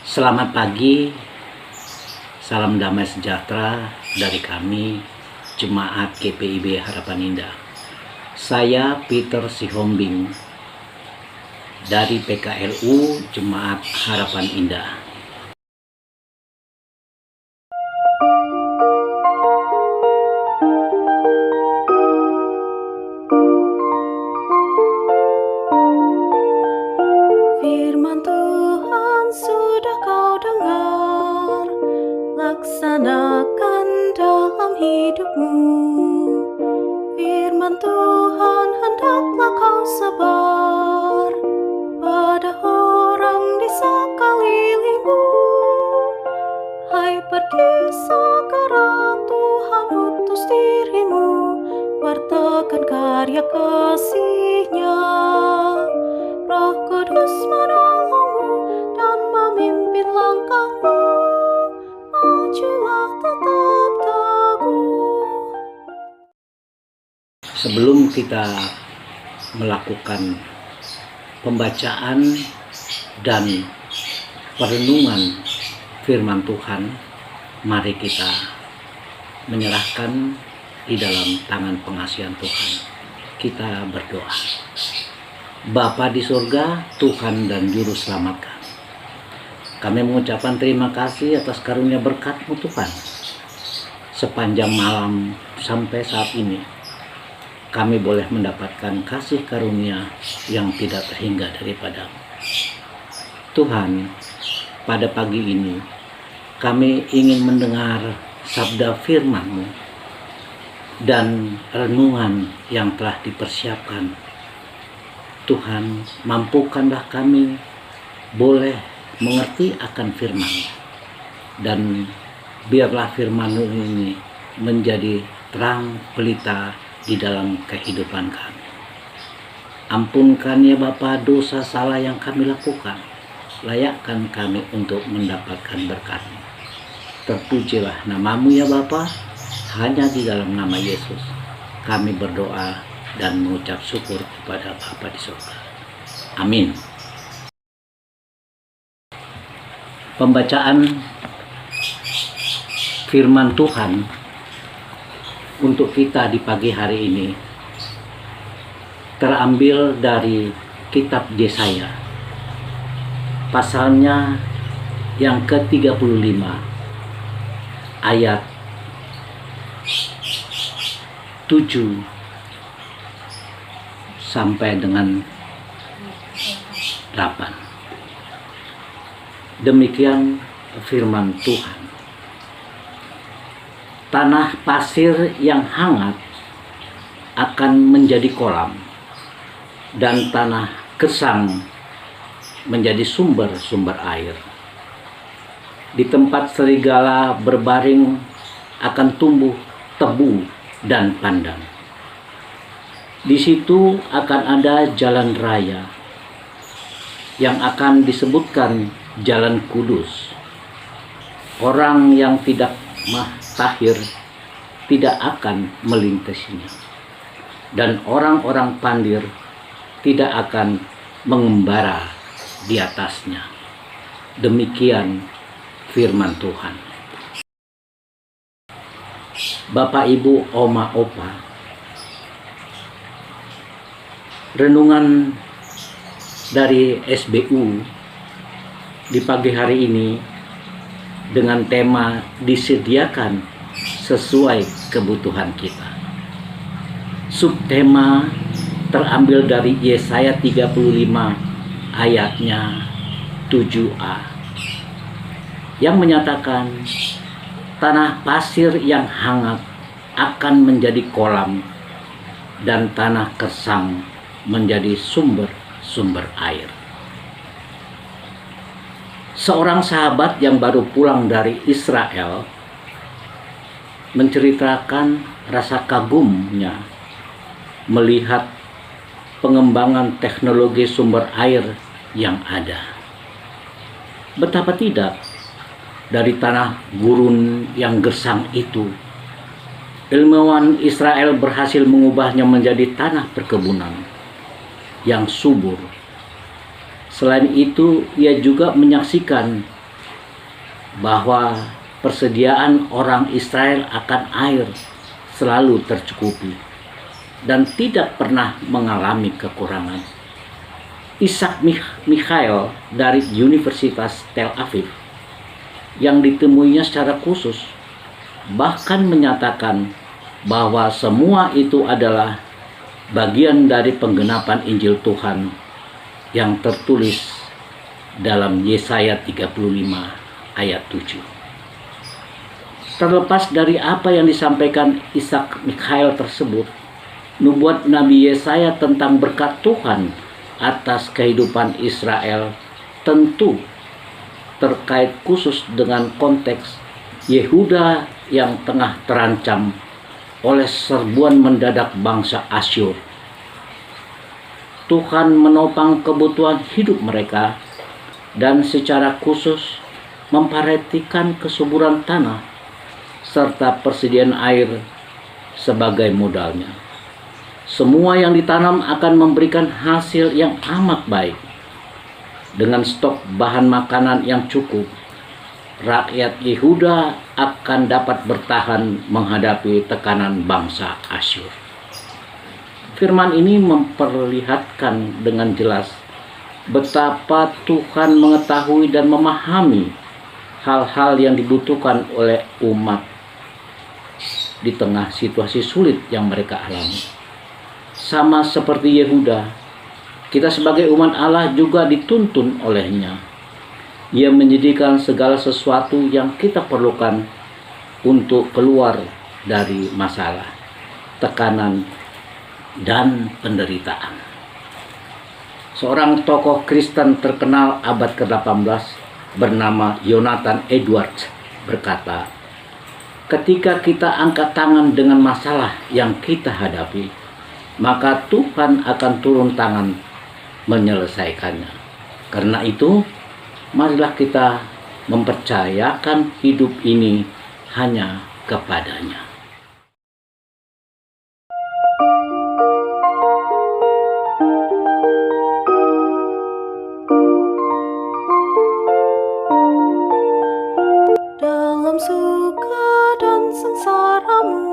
Selamat pagi, salam damai sejahtera dari kami, Jemaat GPIB Harapan Indah. Saya Peter Sihombing dari PKLU Jemaat Harapan Indah. Firman Tuhan sudah kau dengar, laksanakan dalam hidupmu. Firman Tuhan hendaklah kau sebar pada orang di sekelilingmu. Hai, pergi segera, Tuhan utus dirimu, wartakan karya kasih-Nya. Roh Kudus menolongmu dan memimpin langkahmu, majulah tetap teguh. Sebelum kita melakukan pembacaan dan perenungan firman Tuhan, mari kita menyerahkan di dalam tangan pengasihan Tuhan. Kita berdoa. Bapa di surga, Tuhan dan Juru Selamat kami mengucapkan terima kasih atas karunia berkat-Mu Tuhan. Sepanjang malam sampai saat ini, kami boleh mendapatkan kasih karunia yang tidak terhingga daripada-Mu. Tuhan, pada pagi ini, kami ingin mendengar sabda firman-Mu dan renungan yang telah dipersiapkan. Tuhan, mampukanlah kami boleh mengerti akan firman-Mu, dan biarlah firman-Mu ini menjadi terang pelita di dalam kehidupan kami. Ampunkan ya Bapa dosa salah yang kami lakukan, layakkan kami untuk mendapatkan berkat-Mu. Terpujilah nama-Mu ya Bapa, hanya di dalam nama Yesus kami berdoa dan mengucap syukur kepada Bapa di surga. Amin. Pembacaan firman Tuhan untuk kita di pagi hari ini terambil dari kitab Yesaya, pasalnya yang ke-35 ayat 7 sampai dengan 8. Demikian firman Tuhan. Tanah pasir yang hangat akan menjadi kolam, dan tanah gersang menjadi sumber-sumber air. Di tempat serigala berbaring akan tumbuh tebu dan pandan. Di situ akan ada jalan raya yang akan disebutkan jalan kudus. Orang yang tidak tahir tidak akan melintasinya, dan orang-orang pandir tidak akan mengembara di atasnya. Demikian firman Tuhan. Bapak, Ibu, Oma, Opa, renungan dari SBU di pagi hari ini dengan tema disediakan sesuai kebutuhan kita. Subtema terambil dari Yesaya 35 ayatnya 7a yang menyatakan tanah pasir yang hangat akan menjadi kolam, dan tanah gersang menjadi sumber-sumber air. Seorang sahabat yang baru pulang dari Israel menceritakan rasa kagumnya melihat pengembangan teknologi sumber air yang ada. Betapa tidak, dari tanah gurun yang gersang itu, ilmuwan Israel berhasil mengubahnya menjadi tanah perkebunan yang subur. Selain itu, ia juga menyaksikan bahwa persediaan orang Israel akan air selalu tercukupi dan tidak pernah mengalami kekurangan. Ishak Mikhael dari Universitas Tel Aviv yang ditemuinya secara khusus bahkan menyatakan bahwa semua itu adalah bagian dari penggenapan Injil Tuhan yang tertulis dalam Yesaya 35 ayat 7. Terlepas dari apa yang disampaikan Ishak Mikhael tersebut, nubuat Nabi Yesaya tentang berkat Tuhan atas kehidupan Israel tentu terkait khusus dengan konteks Yehuda yang tengah terancam oleh serbuan mendadak bangsa Asyur. Tuhan menopang kebutuhan hidup mereka dan secara khusus memperhatikan kesuburan tanah serta persediaan air sebagai modalnya. Semua yang ditanam akan memberikan hasil yang amat baik. Dengan stok bahan makanan yang cukup, rakyat Yehuda akan dapat bertahan menghadapi tekanan bangsa Asyur. Firman ini memperlihatkan dengan jelas betapa Tuhan mengetahui dan memahami hal-hal yang dibutuhkan oleh umat di tengah situasi sulit yang mereka alami. Sama seperti Yehuda, kita sebagai umat Allah juga dituntun olehnya. Ia menyediakan segala sesuatu yang kita perlukan untuk keluar dari masalah, tekanan, dan penderitaan. Seorang tokoh Kristen terkenal abad ke-18 bernama Jonathan Edwards berkata, "Ketika kita angkat tangan dengan masalah yang kita hadapi, maka Tuhan akan turun tangan menyelesaikannya. Karena itu, marilah kita mempercayakan hidup ini hanya kepadanya." Dalam suka dan sengsaramu,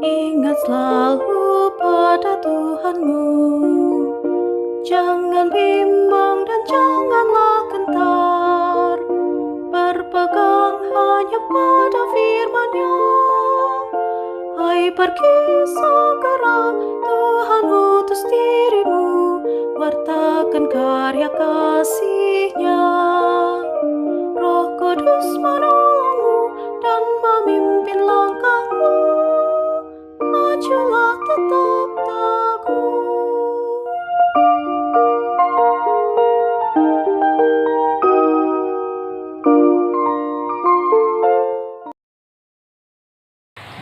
ingat selalu pada Tuhanmu. Jangan bimbang dan janganlah gentar, berpegang hanya pada firman-Nya. Hai, pergi segera, Tuhan utus dirimu, wartakan karya kasih-Nya. Roh Kudus menolongmu dan memimpin langkahmu, majulah tetap teguh.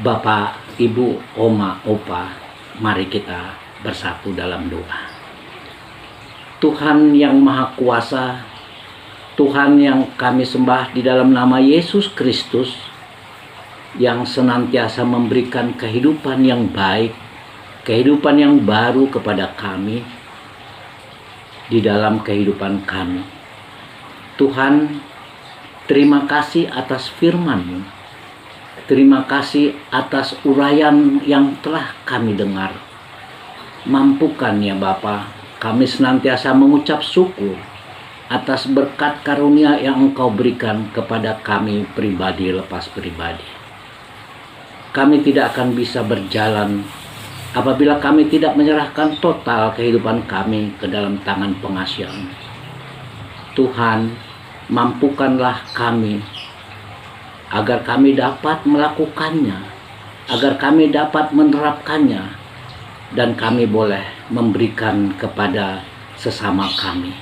Bapak, Ibu, Oma, Opa, mari kita bersatu dalam doa. Tuhan yang Maha Kuasa, Tuhan yang kami sembah di dalam nama Yesus Kristus, yang senantiasa memberikan kehidupan yang baik, kehidupan yang baru kepada kami di dalam kehidupan kami. Tuhan, terima kasih atas firman-Mu. Terima kasih atas uraian yang telah kami dengar. Mampukan ya Bapa, kami senantiasa mengucap syukur atas berkat karunia yang Engkau berikan kepada kami pribadi lepas pribadi. Kami tidak akan bisa berjalan apabila kami tidak menyerahkan total kehidupan kami ke dalam tangan pengasihan. Tuhan, mampukanlah kami agar kami dapat melakukannya, agar kami dapat menerapkannya, dan kami boleh memberikan kepada sesama kami.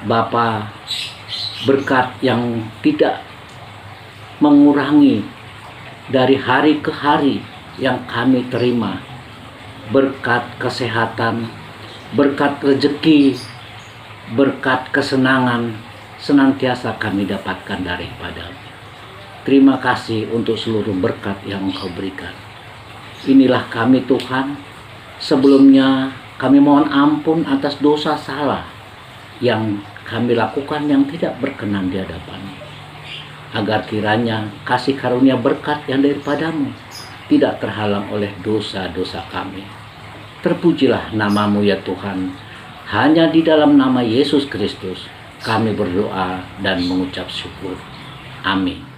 Bapa, berkat yang tidak mengurangi dari hari ke hari yang kami terima, berkat kesehatan, berkat rezeki, berkat kesenangan, senantiasa kami dapatkan daripada-Mu. Terima kasih untuk seluruh berkat yang Engkau berikan. Inilah kami Tuhan. Sebelumnya kami mohon ampun atas dosa salah yang kami lakukan yang tidak berkenan di hadapan-Mu. Agar kiranya kasih karunia berkat yang daripadamu tidak terhalang oleh dosa-dosa kami. Terpujilah nama-Mu ya Tuhan. Hanya di dalam nama Yesus Kristus kami berdoa dan mengucap syukur. Amin.